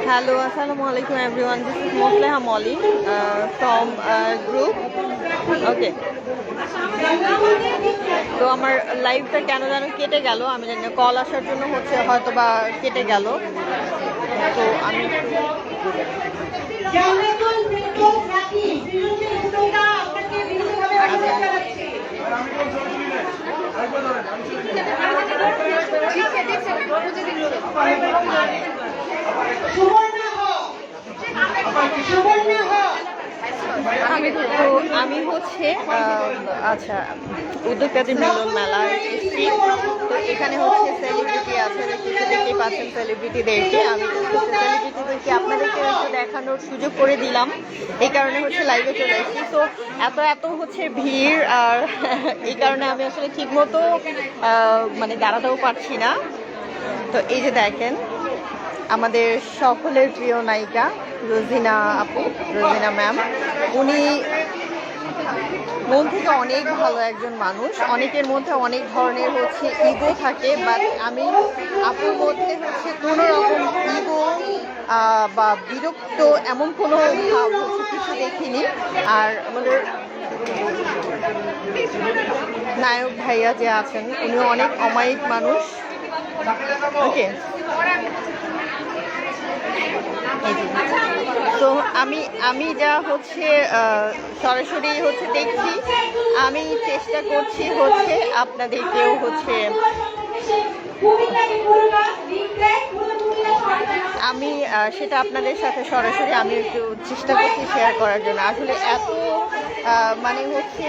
Hello, assalamu alaikum everyone. This is Mosleha Molly from group. Okay. তো আমার লাইভটা কেন যেন কেটে গেল, আমি জানি না, কল আসার জন্য হচ্ছে হয়তো বা কেটে গেল। তো আমি আমি হচ্ছে আচ্ছা উদ্যোক্তাদের মিলন মেলা এসেছি। তো এখানে হচ্ছে সেলিব্রিটি আছে, দেখতেই পাচ্ছেন সেলিব্রিটিদেরকে। আমি সেলিব্রিটিদেরকে আপনাদেরকে একটু দেখানোর সুযোগ করে দিলাম, এই কারণে হচ্ছে লাইভে চলে এসেছি। তো এত হচ্ছে ভিড়, আর এই কারণে আমি আসলে ঠিকমতো মানে দাঁড়াতেও পারছি না। তো এই যে দেখেন আমাদের সকলের প্রিয় নায়িকা রোজিনা আপু, রোজিনা ম্যাম। উনি মন থেকে অনেক ভালো একজন মানুষ। অনেকের মধ্যে অনেক ধরনের হচ্ছে ইগো থাকে, বাট আমি আপুর মধ্যে হচ্ছে কোনো রকম ইগো বা বিরক্ত এমন কোনো ভাব হচ্ছে কিছু দেখিনি। আর আমাদের নায়ক ভাইয়া যে আছেন উনিও অনেক অমায়িক মানুষ। ওকে, তো আমি যা হচ্ছে সরাসরি হচ্ছে দেখছি, আমি চেষ্টা করছি হচ্ছে আপনাদেরকেও হচ্ছে আমি সেটা আপনাদের সাথে সরাসরি আমি একটু চেষ্টা করছি শেয়ার করার জন্য। আসলে এত মানে হচ্ছে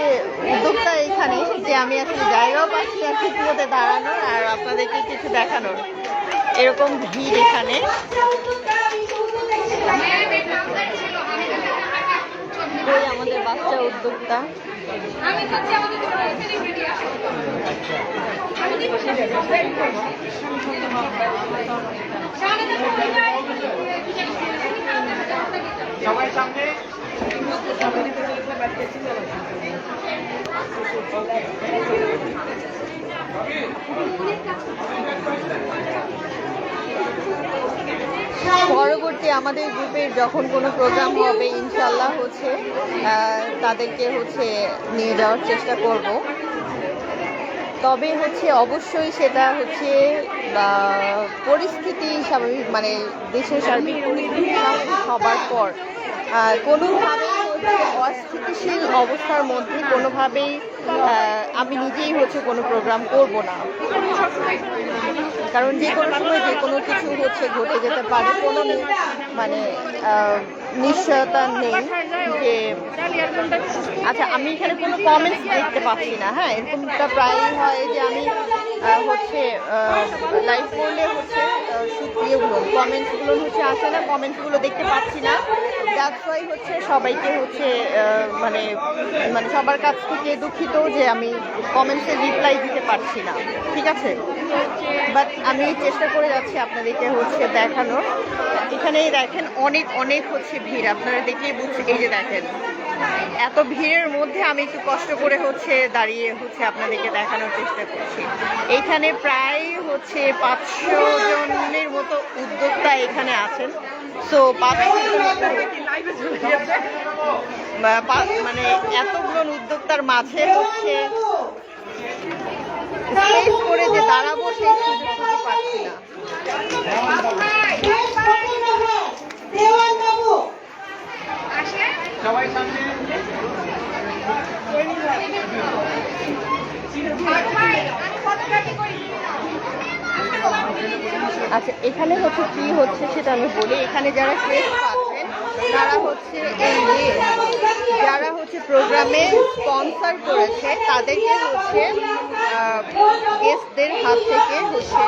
উদ্যোক্তা এখানে যে আমি আসলে জায়গাও পাচ্ছি না ঠিক মতো দাঁড়ানোর আর আপনাদেরকে কিছু দেখানোর, এরকম ভিড় এখানে। ওই আমাদের বাচ্চা উদ্যোক্তা, সবাই সামনে পরবর্তী আমাদের গ্রুপের যখন কোনো প্রোগ্রাম হবে ইনশাল্লাহ হচ্ছে তাদেরকে হচ্ছে নিয়ে যাওয়ার চেষ্টা করব। তবে হচ্ছে অবশ্যই সেটা হচ্ছে পরিস্থিতি স্বাভাবিক, মানে দেশের সার্বিক পরিস্থিতি স্বাভাবিক হবার পর কোনোভাবেই হচ্ছে অস্থিতিশীল অবস্থার মধ্যে কোনোভাবেই আমি নিজেই হচ্ছে কোনো প্রোগ্রাম করব না, কারণ যে কোনো সময় যে কোনো কিছু হচ্ছে ঘটে যেতে পারে, কোনো মানে নিশ্চয়তা নেই যে। আচ্ছা, আমি এখানে কোনো কমেন্টস দেখতে পাচ্ছি না। হ্যাঁ, এরকমটা প্রায়ই হয় যে আমি হচ্ছে লাইভ করলে হচ্ছে ইয়েগুলো কমেন্টসগুলো হচ্ছে আসে না, কমেন্টসগুলো দেখতে পাচ্ছি না। দ্যাটস ওয়াই হচ্ছে সবাইকে হচ্ছে মানে মানে সবার কাছ থেকে দুঃখিত যে আমি কমেন্টসে রিপ্লাই দিতে পারছি না, ঠিক আছে? বাট আমি চেষ্টা করে যাচ্ছি আপনাদেরকে হচ্ছে দেখানোর। এখানেই দেখেন অনেক হচ্ছে ভিড়, আপনারা দেখলেই বুঝছে। এই যে দেখেন এত ভিড়ের মধ্যে আমি একটু কষ্ট করে হচ্ছে দাঁড়িয়ে হচ্ছে আপনাদেরকে দেখানোর চেষ্টা করছি। এইখানে প্রায় হচ্ছে 500 জনের মতো উদ্যোক্তা এখানে আছেন। সো 500 মানে এতগুলো উদ্যোক্তার মাঝে হচ্ছে স্পেস করে যে দাঁড়াবো সেই সুযোগটুকু পাচ্ছি না। সবাই সামনে আচ্ছা, এখানে হচ্ছে কি হচ্ছে সেটা আমি বলি। এখানে যারা ক্রেস্ট পাচ্ছেন তারা হচ্ছে এই যে যারা হচ্ছে প্রোগ্রামে স্পন্সর করেছে তাদেরকে হচ্ছে গেস্টদের হাত থেকে হচ্ছে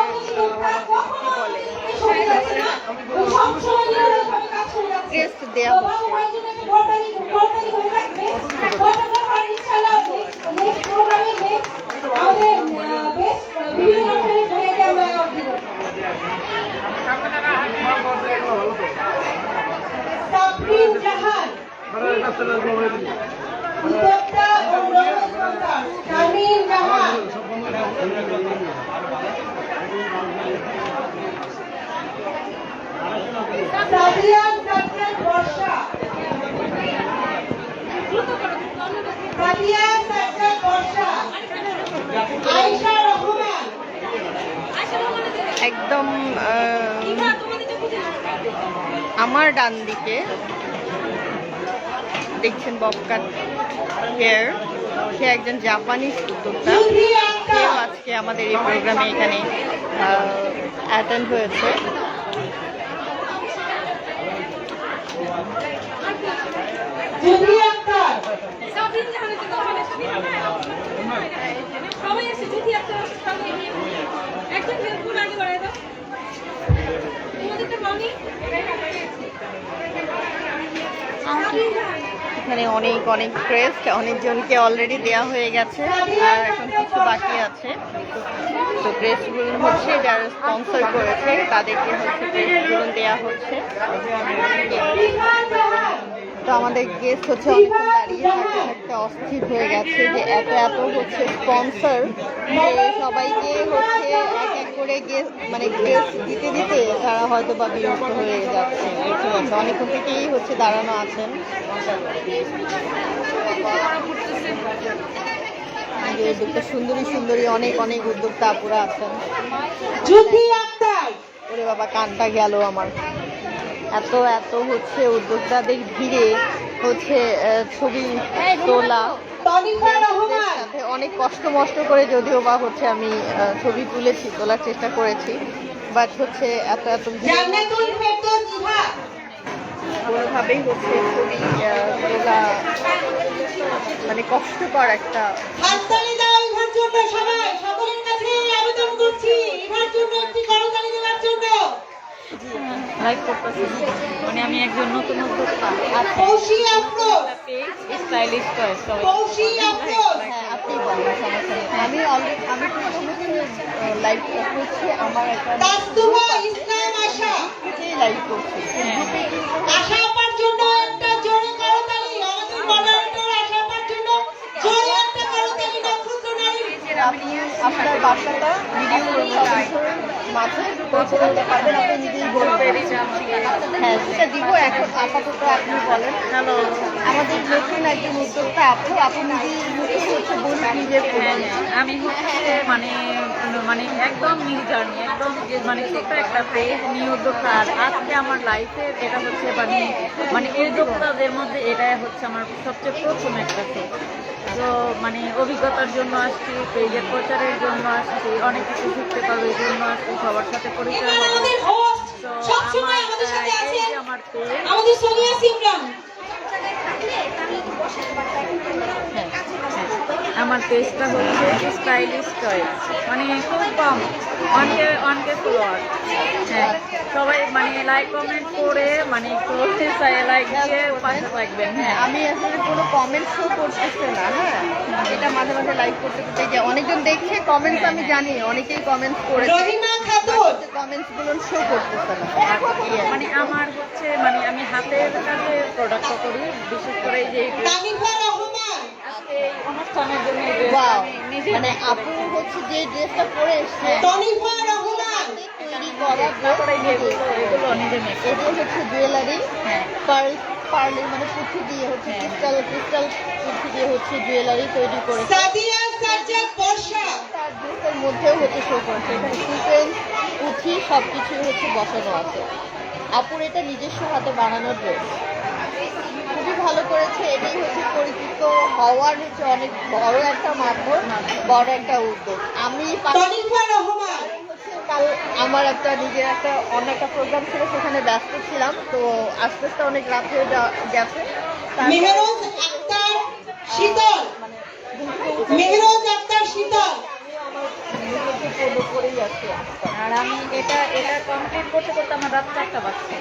কি বলে ক্রেস্ট দেওয়া হচ্ছে। উদ্যোক্তা ও গ্রহণকর্তা শারমিন জাহান, সাদিয়া সাজ্জাদ বর্ষা, সাদিয়া সাজ্জাদ বর্ষা, আয়েশা রহমান, একদম আমার ডান দিকে দেখছেন ববকাট হেয়ার, সে একজন জাপানিজ উদ্যোক্তা। জুহি সেও আক্তার, আজকে আমাদের এই প্রোগ্রামে এখানে অ্যাটেন্ড হয়েছে। জুহি আক্তার, সবাই এসে যদি একটা সঙ্গে নিয়ে একজন হেল্পফুল আগে বাড়াই দাও তোমাদেরটা পাওনি এখানে অনেক অনেক ক্রেস্ট অনেকজনকে অলরেডি দেওয়া হয়ে গেছে, আর এখন কিছু বাকি আছে। তো ক্রেস্টগুলো হচ্ছে যারা স্পন্সর করেছে তাদেরকে হচ্ছে ক্রেস্টগুলো দেওয়া হচ্ছে। রিফাত জাহান, তো আমাদের গেস্ট হচ্ছে অনেকক্ষণ দাঁড়িয়ে থাকতে থাকতে অস্থির হয়ে গেছে যে এত এত হচ্ছে স্পন্সর, যে সবাইকে হচ্ছে এক এক করে মানে গেস্ট দিতে দিতে তারা হয়তো বা বিরক্ত হয়ে যাচ্ছে। বুঝতে পারছে, অনেকক্ষণ থেকেই হচ্ছে দাঁড়ানো আছেন। যে উদ্যোক্তা সুন্দরী সুন্দরী অনেক অনেক উদ্যোক্তা আপুরা আছেন। জুহি আক্তার, ওরে বাবা কানটা গেল আমার। এত এত হচ্ছে উদ্যোক্তাদের ভিড়ে হচ্ছে ছবি তোলা, তনিফা রহমান, সাথে অনেক কষ্ট মষ্ট করে যদিও বা হচ্ছে আমি ছবি তুলেছি, তোলার চেষ্টা করেছি, বাট হচ্ছে এত এত ভিড় জান্নাতুল ফেরদৌস ইভা, কোনোভাবেই হচ্ছে ছবি তোলা মানে কষ্টকর একটা। হাততালি দাও ইভার জন্য সবাই, সকলের কাছে আবেদন করছি ইভার জন্য একটি করতালি দেওয়ার জন্য। লাইভ করতেছি মানে আমি একজন নতুন উদ্যোক্তা কৌশি আফরোজ, পেজ স্টাইলিশ টয় সবাই কৌশি আফরোজ, হ্যাঁ আপনি বলেন, সমস্যা নেই। আমি অলরেডি আমি কিন্তু হচ্ছে লাইভ করছি, আমার একটা তাসদুমা ইসলাম আশা, লাইভ করছি। আশা আপার জন্য একটা জোরে করতালি, আমাদের মডারেটর আশা আপার জন্য জোরে একটা করতালি নক্ষত্র নারী। আপনি আপনার বার্তাটা ভিডিও মাঝে পৌঁছে দিতে পারবেন, আপনি নিজেই বলবেন। হ্যাঁ সেটা দিব, এখন আপাতত আপনি বলেন। হ্যালো আমাদের নতুন একজন উদ্যোক্তা আপু, আপনি নিজেই মুখে হচ্ছে বলুন নিজের আমি হচ্ছে মানে মানে একদম নিউ জার্নি একদম মানে ছোট একটা পেজ নিউ উদ্যোক্তা। আর আজকে আমার লাইফে এটা হচ্ছে মানে মানে এই উদ্যোক্তাদের মধ্যে এটাই হচ্ছে আমার সবচেয়ে প্রথম একটা পেজ। তো মানে অভিজ্ঞতার জন্য আসছি, পেজের প্রচারের জন্য আসছি, অনেক কিছু শিখতে পারবো এই জন্য আসছি, সবার সাথে পরিচয় এখানে হবে। আমাদের হোস্ট তো সবসময় আমার আমাদের সাথে এই আছেন যে আমার পেজ আমাদের সোনিয়া সিমরান। আমার পেজটা হচ্ছে স্টাইলিশ চয়েস, মানে খুব কম, অনকে ফলোয়ার। হ্যাঁ সবাই মানে লাইক কমেন্ট করে মানে একটু লাইক দিয়ে পাশে থাকবেন। হ্যাঁ আমি আসলে কোনো কমেন্ট শো করতেছে না। হ্যাঁ এটা মাঝে মাঝে লাইভ করতে করতে যে অনেকজন দেখছে কমেন্টস, আমি জানি অনেকেই কমেন্টস করেছে, রহিমা খাতুন, কমেন্টস গুলো শো করতেছে না। মানে আমার হচ্ছে মানে আমি হাতের কাজে প্রোডাক্ট করি, বিশেষ করে এই যে তানিফা রহমান, আজকে এই অনুষ্ঠানের জন্য এই dress ওয়াও, আমি নিজে মানে আপু হচ্ছে যে ড্রেসটা পরে এসছে তনিফা রহমান, তৈরি করা তারপরে এই যে এগুলো নিজে মেক এটা হচ্ছে জুয়েলারি, হ্যাঁ পার্লের মানে পুঁথি দিয়ে হচ্ছে ক্রিস্টাল পুঁথি দিয়ে হচ্ছে জুয়েলারি তৈরি করে সাদিয়া সাজ্জাদ বর্ষা, তার ড্রেসের মধ্যেও হচ্ছে শো করেছে। এখানে সিকোয়েন্স পুঁথি সব কিছুই হচ্ছে বসানো আছে। আপুর এটা নিজস্ব হাতে বানানো ড্রেস, খুবই ভালো করেছে। এটাই হচ্ছে পরিচিত হওয়ার হচ্ছে অনেক বড় একটা মাধ্যম, বড় একটা উদ্যোগ। আমি তনিফা রহমান, কাল আমার একটা নিজের অন্য একটা প্রোগ্রাম ছিল, সেখানে ব্যস্ত ছিলাম, তো আস্তে আস্তে অনেক রাত হয়ে গেছে। তারপর মেহরোজ আক্তার শীতল, মানে মেহরোজ আক্তার শীতল, ফলো করেই আছি। আর আমি এটা কমপ্লিট করতে করতে আমার রাত 4টা বাজছে।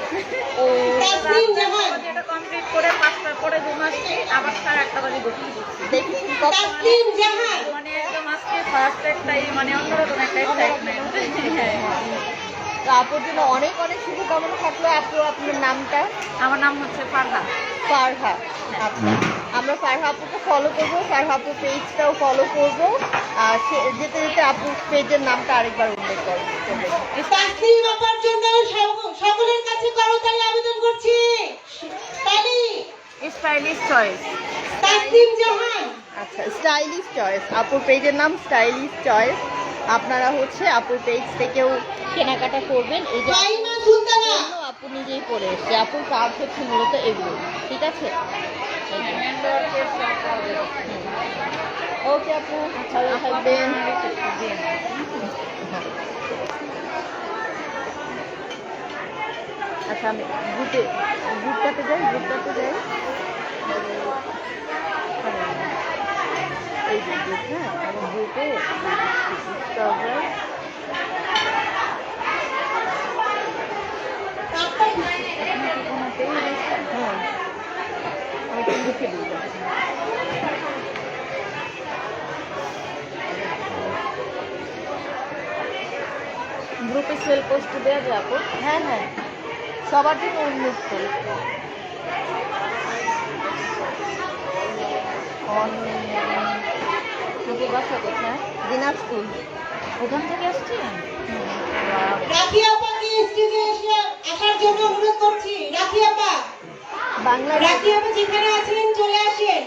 ও তাসনিম জাহান, এটা কমপ্লিট করে 5টা পরে ঘুমাচ্ছি, আবার 1:30 বাজে ঘুরতে যাচ্ছি। দেখি তাসনিম জাহান, মানে একদম আজকে ফার্স্ট একটাই মানে অন্যরকম একটা এক্সাইটমেন্ট। হ্যাঁ তো আপুর জন্য অনেক অনেক শুভকামনা থাকলো। আপু আপনার নামটা? আমার নাম হচ্ছে ফারহা। ফারহা। আচ্ছা, আমরা ফারহা আপুকে ফলো করবো, ফারহা আপুর পেজটাও ফলো করবো। আর যেতে যেতে আপুর পেজের নামটা আরেকবার উল্লেখ করবো। তাসলিম আপার জন্য সকলের কাছে করতালি আবেদন করছি। তালি স্টাইলিশ চয়েস। তাসলিম জাহান। আচ্ছা, স্টাইলিশ চয়েস, আপুর পেজের নাম স্টাইলিশ চয়েস। আপনারা হচ্ছে আপুর পেজ থেকেও কেনাকাটা করবেন। এই যে ফাইমা সুলতানা। আপু নিজেই পরে এসছে, আপুর কাজ হচ্ছে মূলত এগুলো। ঠিক আছে, ওকে আপু, ভালো থাকবেন। আচ্ছা, আমি গ্রুপটাতে যাই। এই যে গ্রুপ, হ্যাঁ, আমার গ্রুপে হ্যাঁ, আমি তো লিখে দিই। গ্রুপে সেল পোস্ট দেওয়া যায় আপু? হ্যাঁ হ্যাঁ, সবার জন্য উন্মুক্ত। বাসা কোথায়? দিনাজপুর। ওখান থেকে আসছেন? রাখি আপাকে স্টেজে আসার জন্য অনুরোধ করছি। রাখি আপা, বাংলা রাখি আপা যেখানে আছেন চলে আসেন।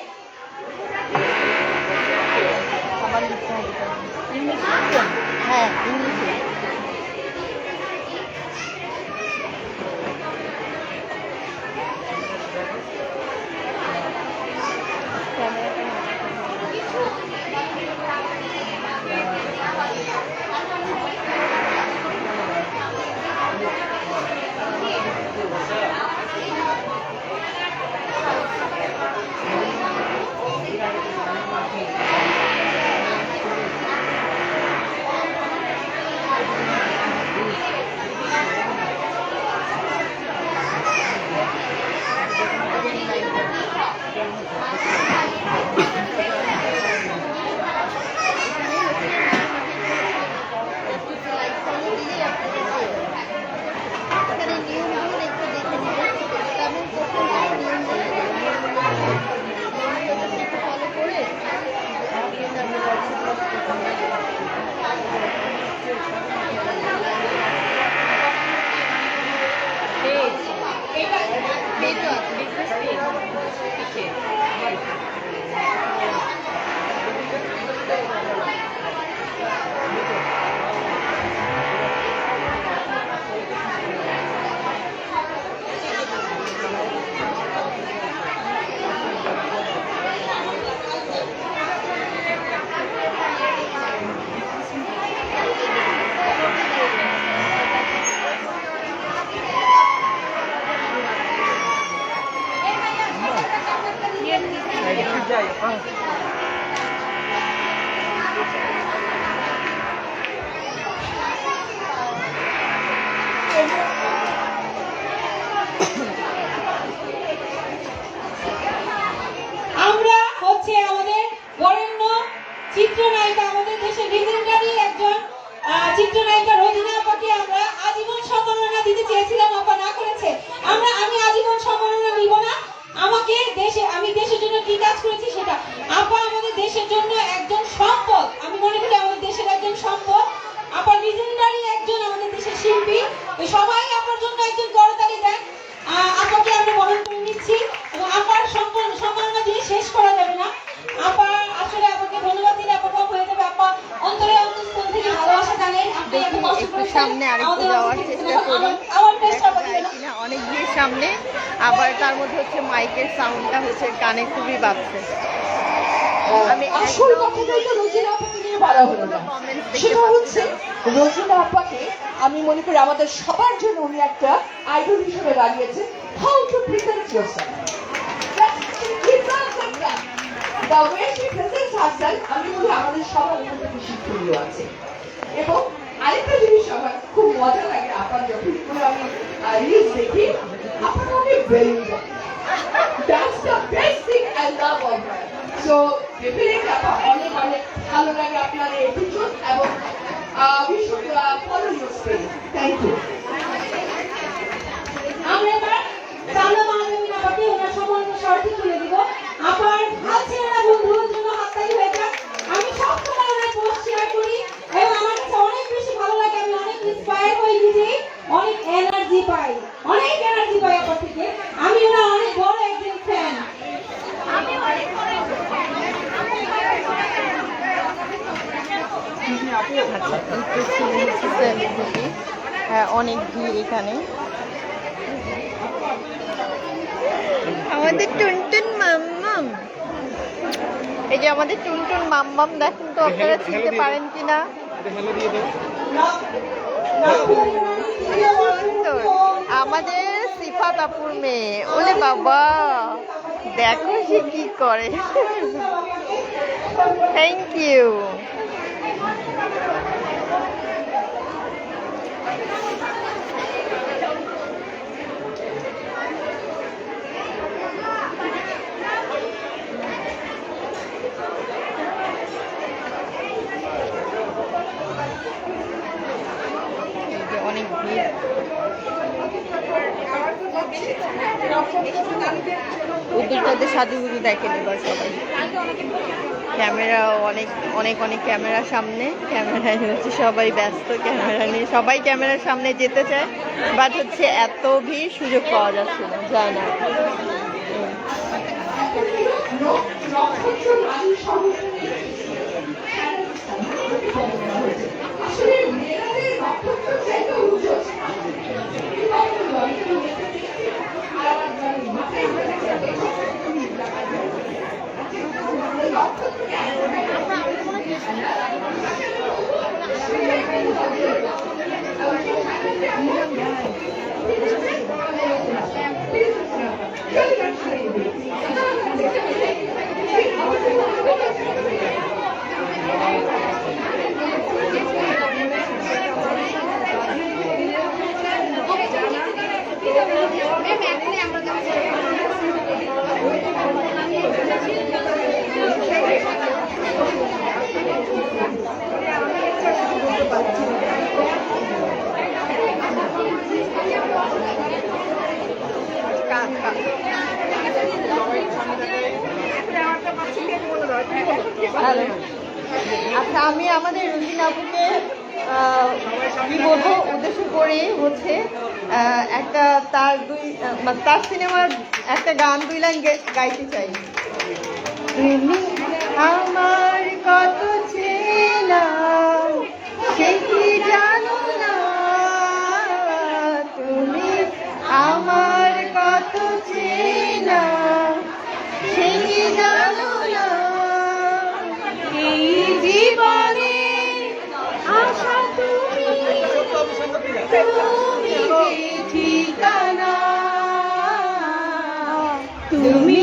খাবার লিখতে হবে। ইংলিশ লিখবেন? হ্যাঁ, ইংলিশে। আমরা হচ্ছে আমাদের বরেণ্য চিত্রনায়িকা, আমাদের দেশের লিজেন্ডারি একজন চিত্রনায়িকা রোজিনা আপাকে আমরা আজীবন সম্মাননা দিতে চেয়েছিলাম, আপা না করেছে। আমি আজীবন সম্মাননা নিব না। আমি দেশের জন্য কি কাজ করেছি সেটা। আপা আমাদের দেশের জন্য একজন সম্পদ, আমি মনে করি আমাদের দেশের একজন সম্পদ। আপা লিজেন্ডারি একজন আমাদের দেশের শিল্পী। সবাই আপার জন্য একজন করতালি দেন। আপাকে আমরা বরণ করে নিচ্ছি এবং আপার সম্মাননা দিয়ে শেষ করা যাবে না। আপা আসলে আমাকে ধন্যবাদ দিলে আপা কম হয়ে যাবে। আপা অন্তরে অন্তঃস্থল থেকে ভালোবাসা জানেন। আপনি এত কষ্ট একটু করেছেন। সামনে আরেকটু যাওয়ার চেষ্টা করি, আমার পেশা বদলে না। কিনা অনেক গিয়ে সামনে, আবার তার মধ্যে হচ্ছে মাইকের সাউন্ডটা হচ্ছে কানে খুবই বাজছে। আমি আসল কথা বলতে রোজিনা আপাকে নিয়ে বলা হলো না। সেটা হচ্ছে রোজিনা আপাকে আমি মনে করি আমাদের সবার জন্য উনি একটা আইডল হিসেবে দাঁড়িয়েছেন। How to present yourself, the way she presents herself, আমি বলি আমাদের সবার মধ্যে শিক্ষণীয় আছে। এবং আরেকটা জিনিস আমার খুব মজা লাগে, আপার যখন আমি রিলস দেখি, আপনার অনেক ভ্যালু দেয়। That's the best thing I love of her. So, definitely অনেক ভালো লাগে আপনার এটিটিউড এবং We should follow your space. Thank you. আমরা এবার সামনে মাননীয় আপাকে ওনার সম্মানিত শর্তে তুলে দিব। আপার হাত ছেড়ে না বন্ধুদের জন্য হাততালি হয়ে যাক। আমি সবসময় ওনার পোস্ট শেয়ার করি এবং আমার কাছে অনেক বেশি ভালো লাগে। আমি অনেক ইন্সপায়ার হই নিজে, অনেক এনার্জি পাই আপার থেকে। আমি ওনার অনেক বড় একজন ফ্যান। হ্যাঁ, অনেক ভিড় এখানে। আমাদের টুনটুন মাম্মাম, এই যে আমাদের টুনটুন মাম্মাম, দেখুন তো আপনারা চিনতে পারেন কিনা। আমাদের সিফাত আপুর মেয়ে। ওলে বাবা, দেখো সে কি করে। Thank you. অনেক ভিড়। উদ্যোগটাতে সাজুগুজু দেখেন এবার সবাই। ক্যামেরা অনেক অনেক অনেক ক্যামেরার সামনে, ক্যামেরায় হচ্ছে সবাই ব্যস্ত ক্যামেরা নিয়ে। সবাই ক্যামেরার সামনে যেতে চায়, বাট হচ্ছে এত ভিড় সুযোগ পাওয়া যাচ্ছে না, যায় না। আচ্ছা, আমি আমাদের রুজিন আপুকে কি বলবো উদ্দেশ্য করে হচ্ছে একটা তার সিনেমার একটা গান 2 লাইন গাইতে চাই। তুমি আমার কত চেনা সে কি জানো না, তুমি আমার কত চেনা সে কি জানো না, এই জীবনে আশা তুমি, তুমি ঠিকানা, তুমি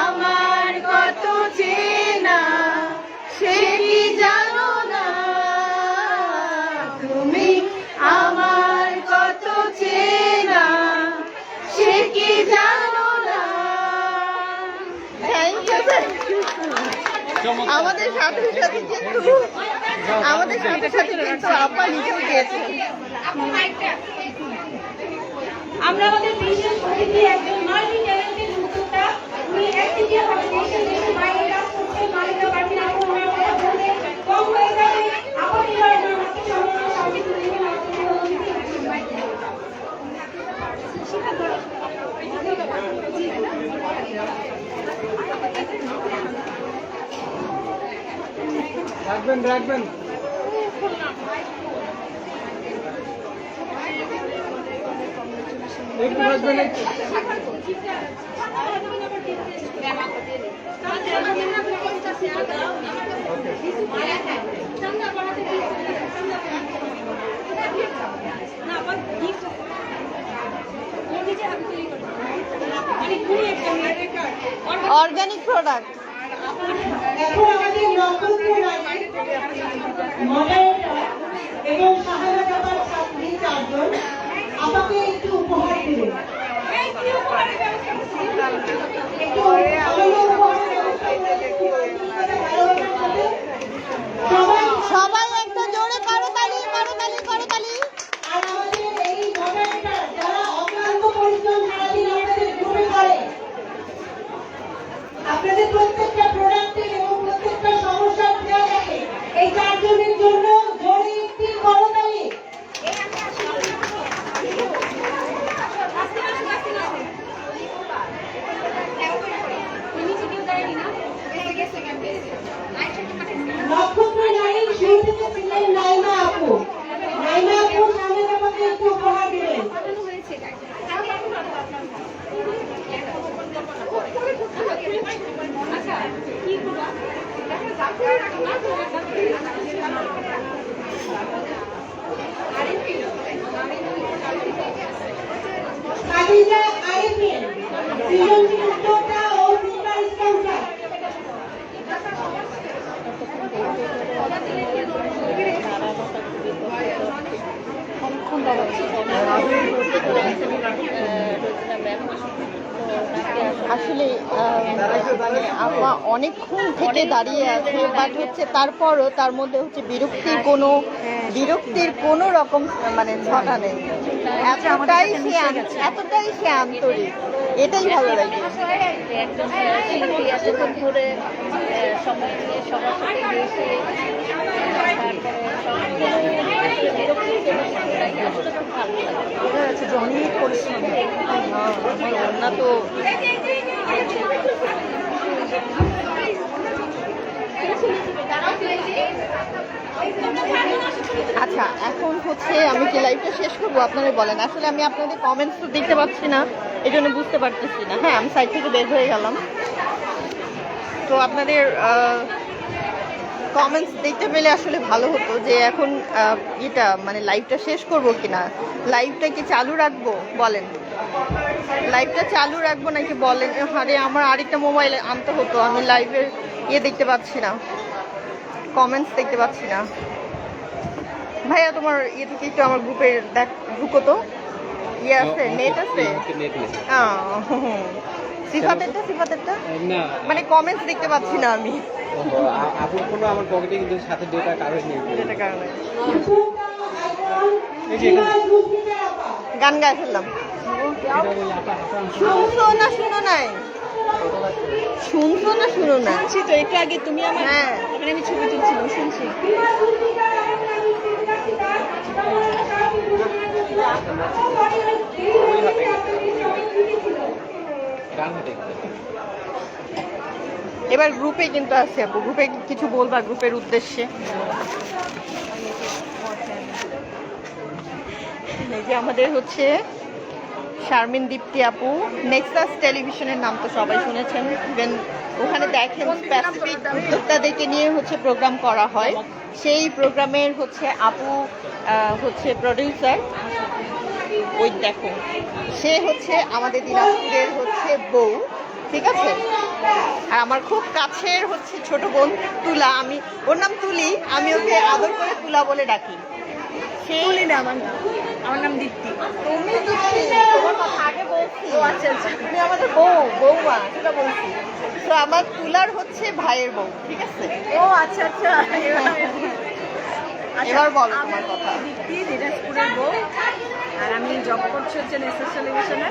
আমার কত চেনা সে কি জানো না, তুমি আমার কত চেনা সে কি জানো না। Thank you. আমাদের সাথে সাথে কিন্তু আপা নিজেও গিয়েছেন। আমরা আমাদের বিশেষ অতিথি একজন মাল্টি ট্যালেন্টেড উদ্যোক্তা, উনি একদিকে আমাদের দেশের বাইরে কাজ করছেন, মালিকা পার্টির আপন হওয়ার কথা বলতে কম হয়ে যাবে। আপনি আমার হাতে সম্মান সাথে তুলে নিয়ে রাখবেন একটু রাখবেন একটু। Organic product. এখন আমাদের নক্ষত্র মডারেটর এবং শাহাদাবাদ ছাত্রী 4 জন আমাকে একটু উপহার দিবেন। সবাই একটা জোরে করো। খাদিজা আরিফিন, সৃজনশীল উদ্যোক্তা ও সিনিয়র স্পন্সর। আসলে মানে আপা অনেকক্ষণ থেকে দাঁড়িয়ে আছে, বাট হচ্ছে তারপরও তার মধ্যে হচ্ছে বিরক্তির কোনো রকম মানে ছটা নেই। এতটাই সে আন্তরিক, এটাই ভালো লাগে। একজন শিল্পী এতক্ষণ ধরে সময় নিয়ে সবার সাথে গিয়েছে, অনেক পরিশ্রম, ওনা তো আচ্ছা। এখন হচ্ছে আমি কি লাইভটা শেষ করবো আপনারা বলেন। আসলে আমি আপনাদের কমেন্টস তো দেখতে পাচ্ছি না, এই জন্য বুঝতে পারতেছি না। হ্যাঁ, আমি সাইড থেকে বের হয়ে গেলাম, তো আপনাদের কমেন্টস দেখতে পেলে আসলে ভালো হতো। যে এখন এটা মানে লাইভটা শেষ করব কিনা, লাইভটা কি চালু রাখবো বলেন, লাইভটা চালু রাখবো নাকি বলেন। আরে আমার আরেকটা মোবাইল আনতে হতো, আমি লাইভের দেখতে পাচ্ছি না, কমেন্টস দেখতে পাচ্ছি না। ভাইয়া তোমার থেকে একটু আমার গ্রুপে ঢুকো তো, আছে নেট আছে? সিফাতেরটা মানে কমেন্টস দেখতে পাচ্ছি না আমি। আপুর কোনো আমার পকেটে কিন্তু সাথে ডেটা কাগজ নেই। এটা কারণে গান গায়ে ফেললাম। শুনছো না শুনো নাই? শুনছো না শুনো না? শুনছি তো, একটু আগে তুমি আমার ওখানে আমি ছবি তুলছিলাম, শুনছি। এবার গ্রুপে কিন্তু আছে আপু, গ্রুপে কিছু বলবা গ্রুপের উদ্দেশ্যে? এই যে আমাদের হচ্ছে শারমিন দীপ্তি আপু, নেক্সাস টেলিভিশনের নাম তো সবাই শুনেছেন। ইভেন ওখানে দেখেন স্পেসিফিক উদ্যোক্তাদেরকে নিয়ে হচ্ছে প্রোগ্রাম করা হয়, সেই প্রোগ্রামের হচ্ছে আপু হচ্ছে প্রডিউসার। ওই দেখো, সে হচ্ছে আমাদের দিনাজপুরের হচ্ছে বউ, ঠিক আছে। আর আমার খুব কাছের হচ্ছে ছোট বোন তুলা, আমি ওর নাম তুলি, আমি ওকে আদর করে তুলা বলে ডাকি। তুলি না, আমার নাম দীপ্তি। তুমি তোমার কথা আগে বলছি। ও আচ্ছা আচ্ছা, তুমি আমাদের বৌমা, সেটা বলছি। তো আমার তুলার হচ্ছে ভাইয়ের বউ, ঠিক আছে। ও আচ্ছা আচ্ছা, এবার বলো তোমার কথা। দীপ্তি, দিনাজপুরের বউ। আর আমি জব করছি হচ্ছে নেক্সাস টেলিভিশনে,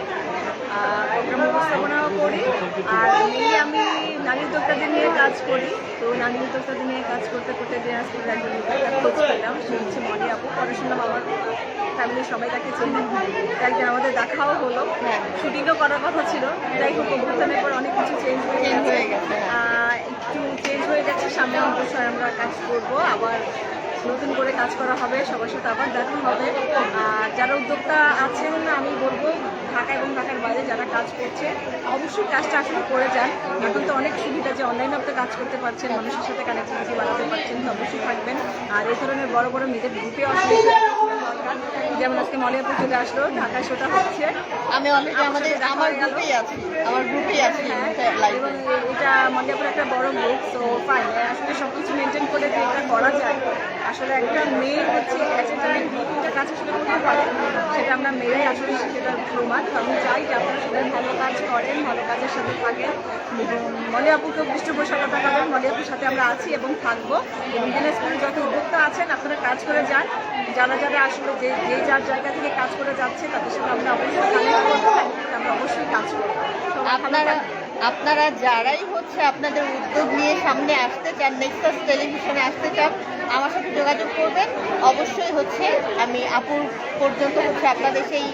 প্রোগ্রাম উপস্থাপনাও করি। আর মেনলি আমি নারী উদ্যোক্তাদের নিয়ে কাজ করি। তো নারী উদ্যোক্তাদের নিয়ে কাজ করতে করতে দিনাজপুরের একজন উদ্যোক্তা খোঁজ পেলাম, সে হচ্ছে মনি আপু। পরে শুনলাম আমার ফ্যামিলির সবাই তাকে চেনে, একদিন আমাদের দেখাও হলো, শুটিংও করার কথা ছিল। যাই হোক, অভ্যুত্থানের পর অনেক কিছু চেঞ্জ হয়ে গেছে, একটু চেঞ্জ হয়ে গেছে। সামনে অবশ্যই আমরা কাজ করবো, আবার নতুন করে কাজ করা হবে, সবার সাথে আবার দেখা হবে। আর যারা উদ্যোক্তা আছেন, আমি বলবো ঢাকা এবং ঢাকার বাইরে যারা কাজ করছে, অবশ্যই কাজটা আসলে করে যান। এখন তো অনেক সুবিধা যে অনলাইনে আপনি কাজ করতে পারছেন, মানুষের সাথে কানেক্টিভিটি বাড়াতে পারছেন, তো অবশ্যই থাকবেন। আর এই ধরনের বড় বড় মেয়েদের গ্রুপে আসলে দরকার, যেমন আজকে মলিয়াপুর চলে আসলো, ঢাকায় শোটা হচ্ছে। আমি অলরেডি আমার গ্রুপেই আছি, এবং এটা মলিয়াপুর একটা বড় গ্রুপ, তো ফাইন। আসলে সব কিছু মেনটেন করে যে এটা করা যায়, আসলে একটা মেয়ে হচ্ছে একটা কাজ আসলে করতে পারে, সেটা আমরা মেয়েরাই আসলে সেটার প্রমাণ। তো আমি চাই যে আপনারা সবাই ভালো কাজ করেন, ভালো কাজের সাথে থাকেন। মলিয়াপুকে পৃষ্ঠপোষকতা পাবেন, মলিয়াপুর সাথে আমরা আছি এবং থাকবো। এবং দিনাজপুরে যত উদ্যোক্তা আছেন, আপনারা কাজ করে যান। যারা যারা আসলে যে যার জায়গা থেকে কাজ করে যাচ্ছে, তাদের সাথে আমরা অবশ্যই কানেক্ট করবো, আমরা অবশ্যই কাজ করবো। আপনারা যারাই হচ্ছে আপনাদের উদ্যোগ নিয়ে সামনে আসতে চান, নেক্সাস টেলিভিশনে আসতে চান, আমার সাথে যোগাযোগ করবেন। অবশ্যই হচ্ছে আমি আপুর পর্যন্ত হচ্ছে আপনাদের সেই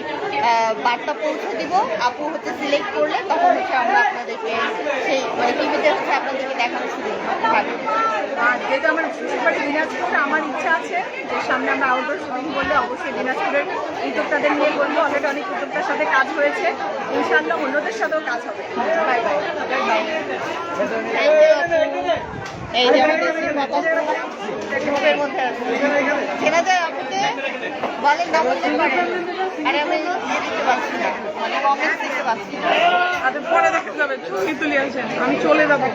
বার্তা পৌঁছে দিব। আপু হচ্ছে সিলেক্ট করলে তখন হচ্ছে আমরা আপনাদেরকে সেই মানে টিভিতে হচ্ছে আপনাদেরকে দেখানো শুরু থাকবে। আর যেহেতু আমার শ্বশুরবাড়ি দিনাজপুর, আমার ইচ্ছা আছে যে সামনে আমরা আউটডোর শুটিং করলে অবশ্যই দিনাজপুরের উদ্যোক্তাদের নিয়ে করবো। অলরেডি অনেক উদ্যোক্তার সাথে কাজ হয়েছে, ইনশাআল্লাহ অন্যদের সাথেও কাজ হবে। Bye bye. Thank you. এই যে আমাদের বাতাসটা গ্রুপের মধ্যে আছে। চেনা যায় আপনাকে? বলেন না বলতে পারেন। আরে আমি দেখতে পাচ্ছি না, মানে কমেন্টস দেখতে পাচ্ছি না। আচ্ছা পরে দেখা যাবে, ছবি তুলে আসেন, আমি চলে যাবো।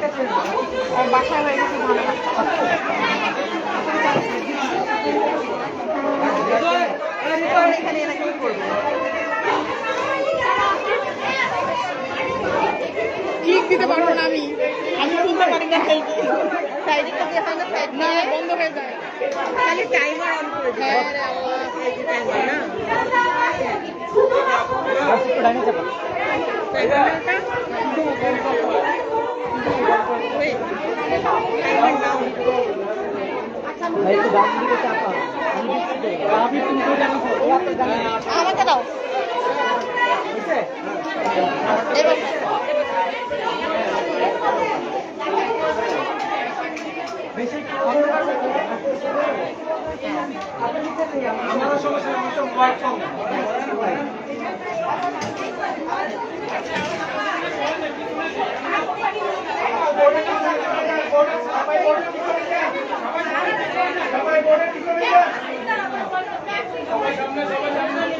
আর বাসায় হয়ে গেছে ঝামেলা। এখন এখানে এরকম করবো। ঠিক দিতে পারবো না আমি তুলতে পারি না। সাইডে তো দিয়ে হয় না, সাইড না দিয়ে বন্ধ হয়ে যায়। খালি টাইমার অন করে দিই। হ্যাঁ রে আল্লাহ, টাইমার না। আমাকে দাও এবার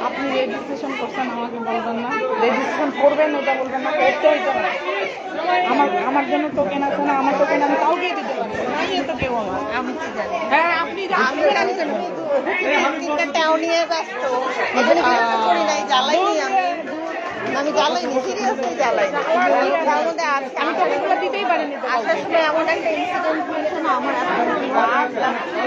আপনি রেজিস্ট্রেশন করছেন, আমাকে বলবেন না। রেজিস্ট্রেশন করবেন এটা বলবেন না, করতে হইতে পারে। আমার জন্য টোকেন আছে না, আমার টোকেন আমি কাউকে দিতে পারি না, নাই তো কেউ আমার। আমি কি জানি হ্যাঁ আপনি আমি জানি কেন টাও নিয়ে ব্যস্ত এখানে বিরক্ত করি নাই, জ্বালাইনি আমি জ্বালাইনি, সিরিয়াসলি জ্বালাইনি। তার মধ্যে আজকে আমি টোকেনগুলো দিতেই পারিনি তো। আসার সময় এমন একটা ইনসিডেন্ট হয়েছে না, আমার এত রাগ লাগছে।